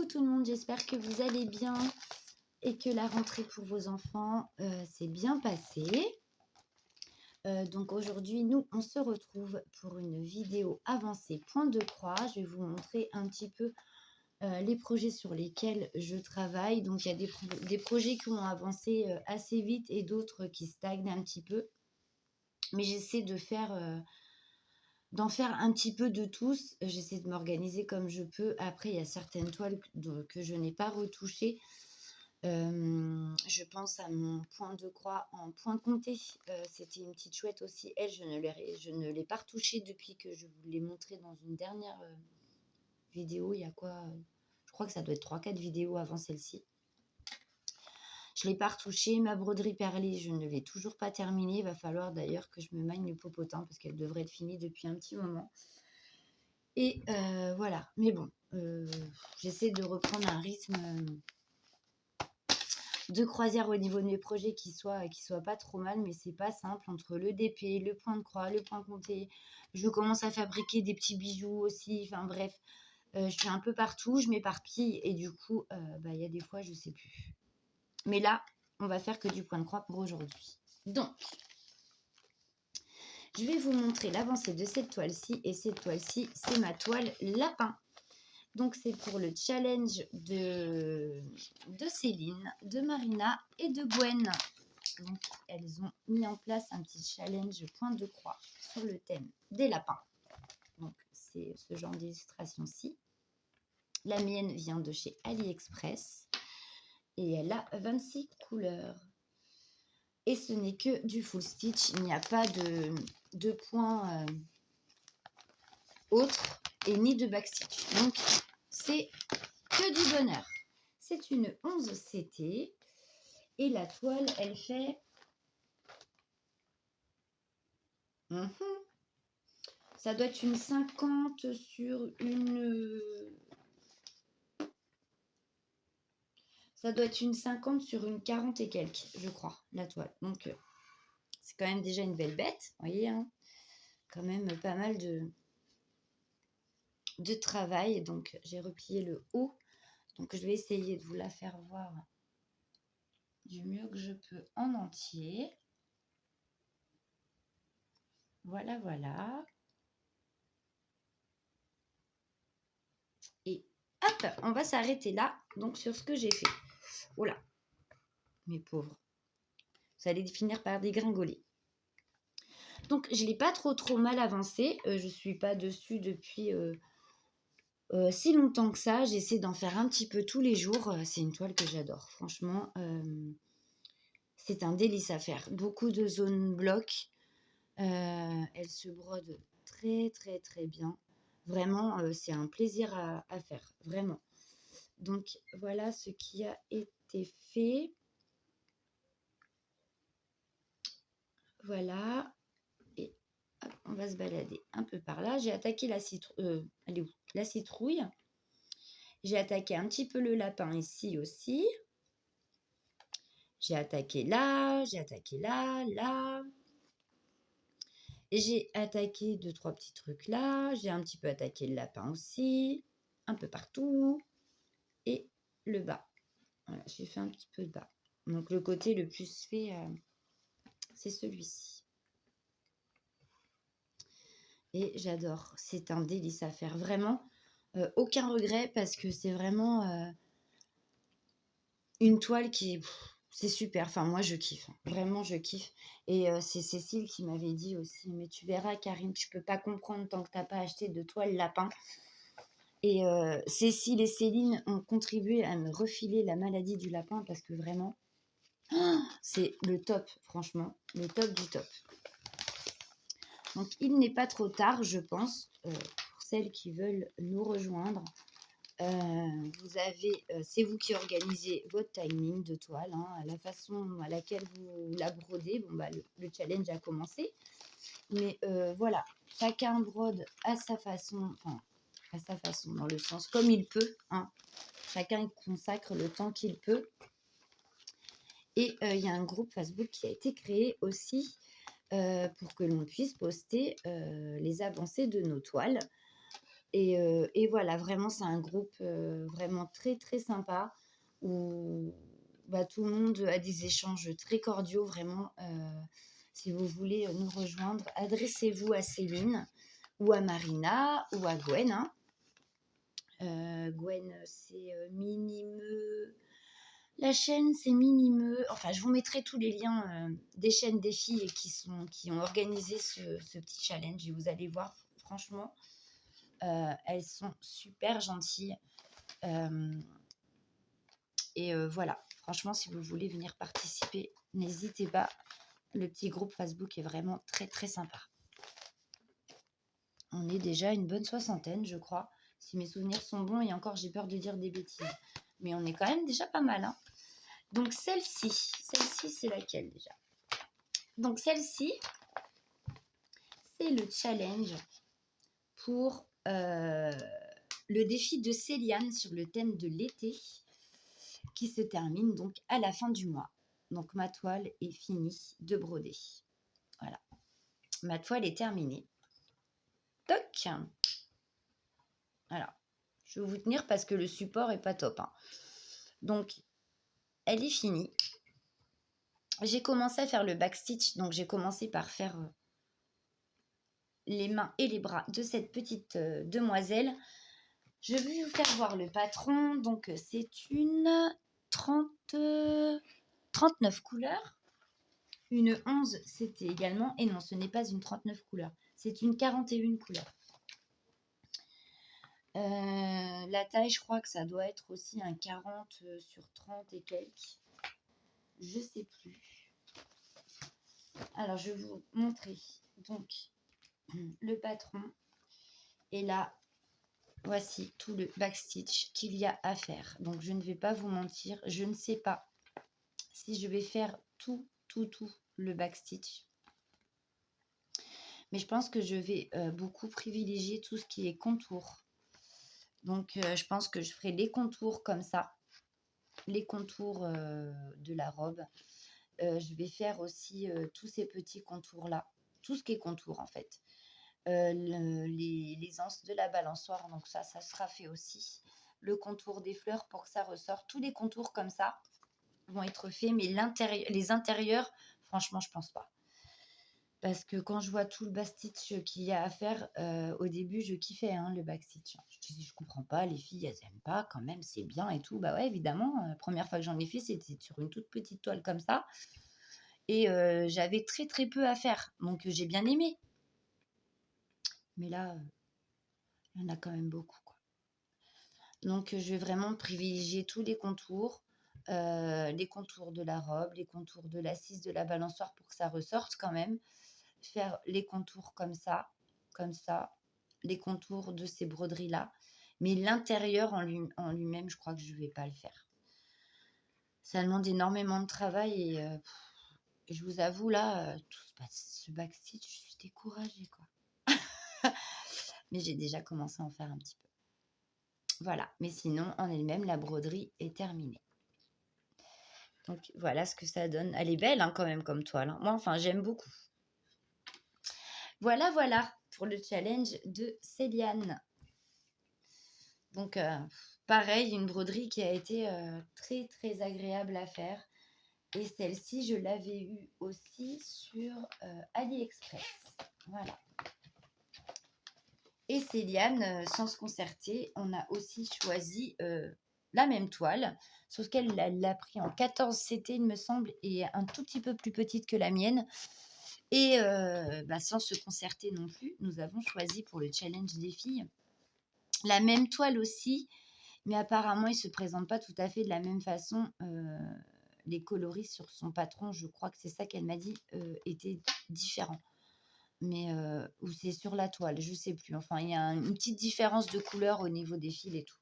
Coucou tout le monde, j'espère que vous allez bien et que la rentrée pour vos enfants s'est bien passée. Donc aujourd'hui, nous, on se retrouve pour une vidéo avancée point de croix. Je vais vous montrer un petit peu les projets sur lesquels je travaille. Donc il y a des projets qui ont avancé assez vite et d'autres qui stagnent un petit peu. Mais j'essaie de d'en faire un petit peu de tous. J'essaie de m'organiser comme je peux. Après, il y a certaines toiles que je n'ai pas retouchées. Je pense à mon point de croix en point comté. C'était une petite chouette aussi. Elle, je ne l'ai pas retouchée depuis que je vous l'ai montré dans une dernière vidéo. Il y a quoi je crois que ça doit être 3-4 vidéos avant celle-ci. Je ne l'ai pas retouchée. Ma broderie perlée, je ne l'ai toujours pas terminée. Il va falloir d'ailleurs que je me magne le popotin parce qu'elle devrait être finie depuis un petit moment. Et voilà. Mais bon, j'essaie de reprendre un rythme de croisière au niveau de mes projets qui soit pas trop mal, mais c'est pas simple entre le DP, le point de croix, le point comté. Je commence à fabriquer des petits bijoux aussi. Enfin bref, je suis un peu partout, je m'éparpille et du coup, il y a des fois, je sais plus. Mais là, on va faire que du point de croix pour aujourd'hui. Donc, je vais vous montrer l'avancée de cette toile-ci. Et cette toile-ci, c'est ma toile lapin. Donc, c'est pour le challenge de Céline, de Marina et de Gwen. Donc, elles ont mis en place un petit challenge point de croix sur le thème des lapins. Donc, c'est ce genre d'illustration-ci. La mienne vient de chez AliExpress. Et elle a 26 couleurs. Et ce n'est que du full stitch. Il n'y a pas de points autres et ni de backstitch. Donc, c'est que du bonheur. C'est une 11 CT. Et la toile, elle fait... Ça doit être une 50 sur une... Ça doit être une 50 sur une 40 et quelques, je crois, la toile. Donc, c'est quand même déjà une belle bête. Vous voyez, hein, quand même pas mal de travail. Donc, j'ai replié le haut. Donc, je vais essayer de vous la faire voir du mieux que je peux en entier. Voilà, voilà. Et hop, on va s'arrêter là, donc sur ce que j'ai fait. Oh là, mes pauvres. Ça allait finir par dégringoler. Donc, je ne l'ai pas trop mal avancé. Je ne suis pas dessus depuis si longtemps que ça. J'essaie d'en faire un petit peu tous les jours. C'est une toile que j'adore. Franchement, c'est un délice à faire. Beaucoup de zones blocs. Elle se brode très bien. Vraiment, c'est un plaisir à faire. Vraiment. Donc, voilà ce qui a été fait. Voilà. Et hop, on va se balader un peu par là. J'ai attaqué la citrouille. J'ai attaqué un petit peu le lapin ici aussi. J'ai attaqué là, là. Et j'ai attaqué 2-3 petits trucs là. J'ai un petit peu attaqué le lapin aussi. Un peu partout. Et le bas. Voilà, j'ai fait un petit peu de bas. Donc le côté le plus fait, c'est celui-ci. Et j'adore. C'est un délice à faire. Vraiment, aucun regret parce que c'est vraiment une toile qui est... C'est super. Enfin, moi, je kiffe. Vraiment, je kiffe. Et c'est Cécile qui m'avait dit aussi, mais tu verras, Karine, je peux pas comprendre tant que tu n'as pas acheté de toile lapin. Et Cécile et Céline ont contribué à me refiler la maladie du lapin parce que vraiment, c'est le top, franchement. Le top du top. Donc, il n'est pas trop tard, je pense, pour celles qui veulent nous rejoindre. Vous avez, c'est vous qui organisez votre timing de toile, hein, la façon à laquelle vous la brodez. Bon, le challenge a commencé. Mais voilà, chacun brode à sa façon, dans le sens comme il peut. Hein. Chacun consacre le temps qu'il peut. Et il y a un groupe Facebook qui a été créé aussi pour que l'on puisse poster les avancées de nos toiles. Et voilà, vraiment, c'est un groupe vraiment très, très sympa où bah, tout le monde a des échanges très cordiaux, vraiment. Si vous voulez nous rejoindre, adressez-vous à Céline ou à Marina ou à Gwen, hein. Gwen, c'est Minimeux. La chaîne, c'est Minimeux. Enfin, je vous mettrai tous les liens des chaînes des filles qui ont organisé ce petit challenge. Et vous allez voir, franchement, elles sont super gentilles. Voilà, franchement, si vous voulez venir participer, n'hésitez pas. Le petit groupe Facebook est vraiment très, très sympa. On est déjà une bonne soixantaine, je crois, si mes souvenirs sont bons. Et encore, j'ai peur de dire des bêtises. Mais on est quand même déjà pas mal, hein. Donc, celle-ci, c'est laquelle déjà? Donc, celle-ci, c'est le challenge pour le défi de Céliane sur le thème de l'été qui se termine donc à la fin du mois. Donc, ma toile est finie de broder. Voilà. Ma toile est terminée. Toc. Alors, je vais vous tenir parce que le support est pas top, hein. Donc, elle est finie. J'ai commencé à faire le backstitch. Donc, j'ai commencé par faire les mains et les bras de cette petite demoiselle. Je vais vous faire voir le patron. Donc, c'est une 39 couleurs. Une 11, c'était également... Et non, ce n'est pas une 39 couleurs. C'est une 41 couleurs. La taille, je crois que ça doit être aussi un 40 sur 30 et quelques. Je sais plus. Alors, je vais vous montrer donc le patron. Et là, voici tout le backstitch qu'il y a à faire. Donc, je ne vais pas vous mentir. Je ne sais pas si je vais faire tout le backstitch. Mais je pense que je vais beaucoup privilégier tout ce qui est contour. Donc, je pense que je ferai les contours comme ça. Les contours de la robe. Je vais faire aussi tous ces petits contours-là. Tout ce qui est contour, en fait. Les anses de la balançoire. Donc, ça sera fait aussi. Le contour des fleurs pour que ça ressorte. Tous les contours comme ça vont être faits. Mais les intérieurs, franchement, je pense pas. Parce que quand je vois tout le backstitch qu'il y a à faire, au début, je kiffais hein, le backstitch. Je disais, je comprends pas, les filles, elles aiment pas, quand même, c'est bien et tout. Bah ouais, évidemment, la première fois que j'en ai fait, c'était sur une toute petite toile comme ça. Et j'avais très, très peu à faire. Donc, j'ai bien aimé. Mais là, il y en a quand même beaucoup, quoi. Donc, je vais vraiment privilégier tous les contours de la robe, les contours de l'assise de la balançoire pour que ça ressorte quand même. Faire les contours comme ça, les contours de ces broderies-là. Mais l'intérieur en lui-même, je crois que je ne vais pas le faire. Ça demande énormément de travail et je vous avoue, là, tout ce backstitch, je suis découragée, quoi. Mais j'ai déjà commencé à en faire un petit peu. Voilà, mais sinon, en elle-même, la broderie est terminée. Donc, voilà ce que ça donne. Elle est belle, hein, quand même, comme toile. Hein. Moi, enfin, j'aime beaucoup. Voilà pour le challenge de Céliane. Donc, pareil, une broderie qui a été très, très agréable à faire. Et celle-ci, je l'avais eue aussi sur AliExpress. Voilà. Et Céliane, sans se concerter, on a aussi choisi la même toile, sauf qu'elle l'a pris en 14 CT, il me semble, et un tout petit peu plus petite que la mienne. Et sans se concerter non plus, nous avons choisi pour le challenge des filles la même toile aussi, mais apparemment, il ne se présente pas tout à fait de la même façon. Les coloris sur son patron, je crois que c'est ça qu'elle m'a dit, étaient différents. Mais ou c'est sur la toile, je ne sais plus. Enfin, il y a une petite différence de couleur au niveau des fils et tout.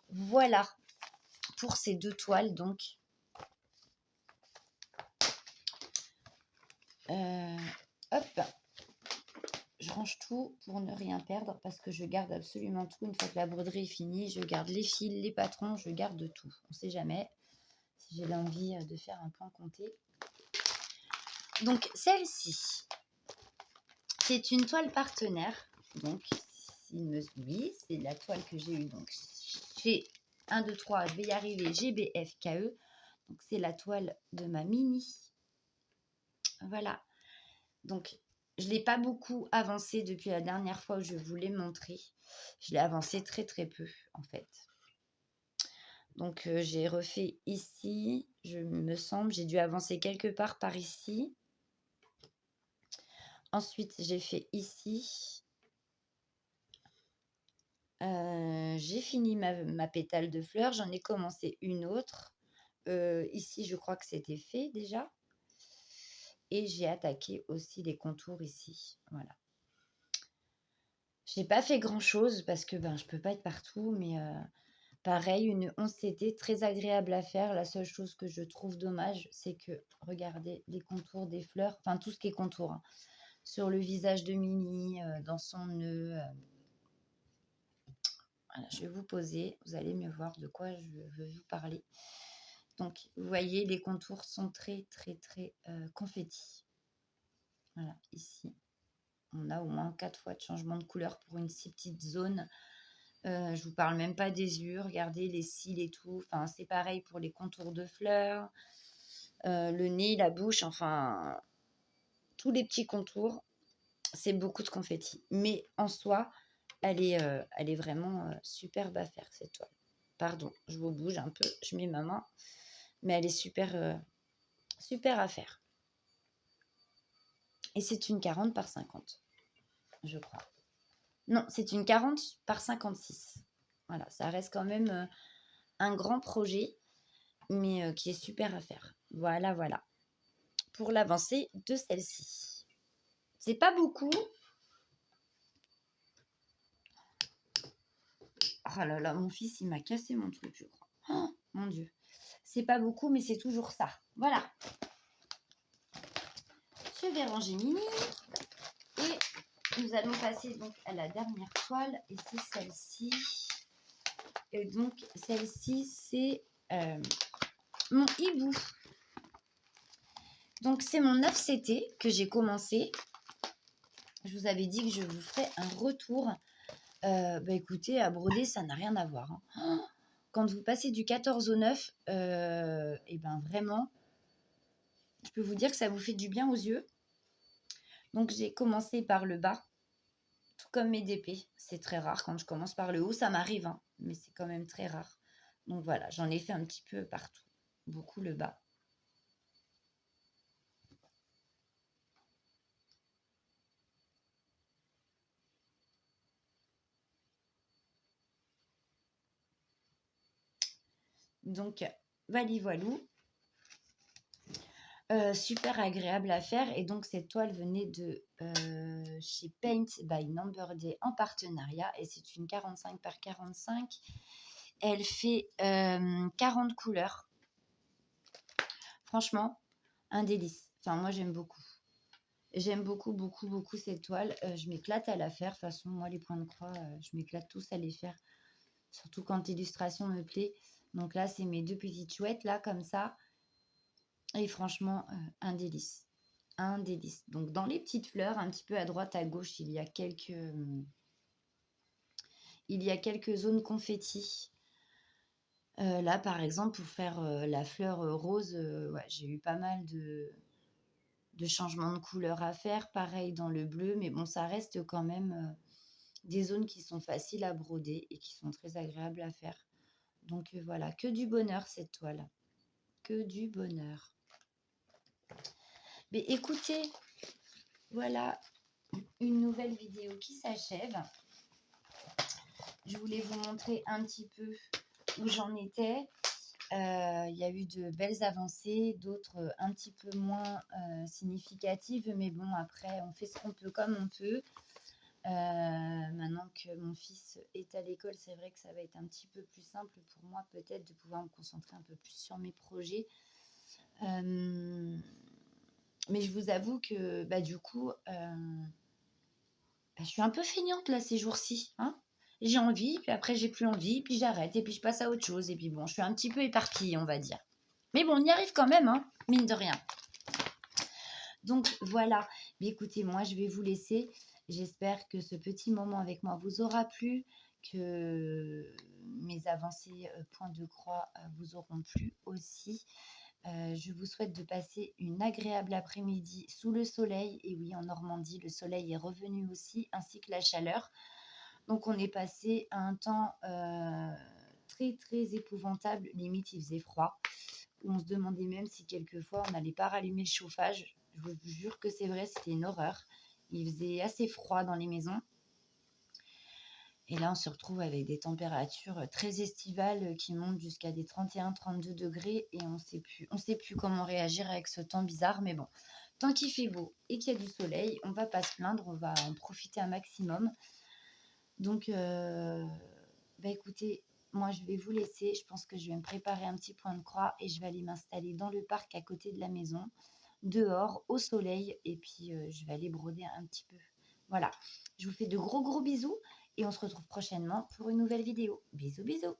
Voilà pour ces deux toiles, donc. Hop, je range tout pour ne rien perdre parce que je garde absolument tout. Une fois que la broderie est finie, je garde les fils, les patrons, je garde tout. On ne sait jamais si j'ai l'envie de faire un point compté. Donc, celle-ci, c'est une toile partenaire. Donc, Oui, c'est la toile que j'ai eue. Donc, j'ai 1, 2, 3, je vais y arriver, GBFKE. Donc, c'est la toile de ma mini. Voilà. Donc, je ne l'ai pas beaucoup avancé depuis la dernière fois où je vous l'ai montré. Je l'ai avancé très, très peu, en fait. Donc, j'ai refait ici, je me semble. J'ai dû avancer quelque part par ici. Ensuite, j'ai fait ici. J'ai fini ma pétale de fleurs. J'en ai commencé une autre. Ici, je crois que c'était fait déjà. Et j'ai attaqué aussi les contours ici. Voilà. J'ai pas fait grand-chose parce que je peux pas être partout. Mais pareil, une 11 CT très agréable à faire. La seule chose que je trouve dommage, c'est que, regardez, les contours des fleurs. Enfin, tout ce qui est contour. Hein, sur le visage de Mini, dans son nœud. Voilà, je vais vous poser, vous allez mieux voir de quoi je veux vous parler. Donc, vous voyez, les contours sont très, très, très confetti. Voilà, ici, on a au moins 4 fois de changement de couleur pour une si petite zone. Je vous parle même pas des yeux, regardez les cils et tout. Enfin, c'est pareil pour les contours de fleurs, le nez, la bouche, enfin, tous les petits contours, c'est beaucoup de confetti. Mais en soi, elle est vraiment superbe à faire, cette toile. Pardon, je vous bouge un peu, je mets ma main. Mais elle est super, super à faire. Et c'est une 40 par 50, je crois. Non, c'est une 40 par 56. Voilà, ça reste quand même un grand projet, mais qui est super à faire. Voilà, voilà. Pour l'avancée de celle-ci. C'est pas beaucoup. Oh là là, mon fils, il m'a cassé mon truc, je crois. Oh, mon Dieu. C'est pas beaucoup, mais c'est toujours ça. Voilà. Je vais ranger Mini. Et nous allons passer donc à la dernière toile. Et c'est celle-ci. Et donc, celle-ci, c'est mon hibou. Donc, c'est mon 9 CT que j'ai commencé. Je vous avais dit que je vous ferai un retour. Écoutez, à broder, ça n'a rien à voir. Hein. Quand vous passez du 14 au 9, et vraiment, je peux vous dire que ça vous fait du bien aux yeux. Donc, j'ai commencé par le bas, tout comme mes DP. C'est très rare quand je commence par le haut. Ça m'arrive, hein, mais c'est quand même très rare. Donc, voilà, j'en ai fait un petit peu partout. Beaucoup le bas. Donc, voilou. Super agréable à faire. Et donc, cette toile venait de chez Paint by Number Day en partenariat. Et c'est une 45 par 45. Elle fait 40 couleurs. Franchement, un délice. Enfin, moi, j'aime beaucoup. J'aime beaucoup, beaucoup, beaucoup cette toile. Je m'éclate à la faire. De toute façon, moi, les points de croix, je m'éclate tous à les faire. Surtout quand l'illustration me plaît. Donc là, c'est mes deux petites chouettes, là, comme ça. Et franchement, un délice. Un délice. Donc, dans les petites fleurs, un petit peu à droite, à gauche, il y a quelques zones confetti. Là, par exemple, pour faire la fleur rose, j'ai eu pas mal de changements de couleur à faire. Pareil dans le bleu, mais bon, ça reste quand même des zones qui sont faciles à broder et qui sont très agréables à faire. Donc voilà, que du bonheur cette toile. Que du bonheur. Mais écoutez, voilà une nouvelle vidéo qui s'achève. Je voulais vous montrer un petit peu où j'en étais. Il y a eu de belles avancées, d'autres un petit peu moins significatives. Mais bon, après, on fait ce qu'on peut comme on peut. Maintenant que mon fils est à l'école, c'est vrai que ça va être un petit peu plus simple pour moi peut-être de pouvoir me concentrer un peu plus sur mes projets. Mais je vous avoue que du coup, je suis un peu feignante là ces jours-ci. Hein, j'ai envie, puis après j'ai plus envie, puis j'arrête, et puis je passe à autre chose. Et puis bon, je suis un petit peu éparpillée, on va dire. Mais bon, on y arrive quand même, hein, mine de rien. Donc voilà, mais écoutez, moi je vais vous laisser. J'espère que ce petit moment avec moi vous aura plu, que mes avancées, point de croix, vous auront plu aussi. Je vous souhaite de passer une agréable après-midi sous le soleil et oui, en Normandie, le soleil est revenu aussi, ainsi que la chaleur. Donc on est passé à un temps, très, très épouvantable, limite il faisait froid, où on se demandait même si quelquefois on n'allait pas rallumer le chauffage. Je vous jure que c'est vrai, c'était une horreur. Il faisait assez froid dans les maisons et là on se retrouve avec des températures, très estivales, qui montent jusqu'à des 31-32 degrés et on sait plus comment réagir avec ce temps bizarre mais bon, tant qu'il fait beau et qu'il y a du soleil, on va pas se plaindre, on va en profiter un maximum. Donc, bah, écoutez, moi, je vais vous laisser. Je pense que je vais me préparer un petit point de croix et je vais aller m'installer dans le parc à côté de la maison, dehors, au soleil, et puis je vais aller broder un petit peu. Voilà. Je vous fais de gros, gros bisous et on se retrouve prochainement pour une nouvelle vidéo. Bisous, bisous!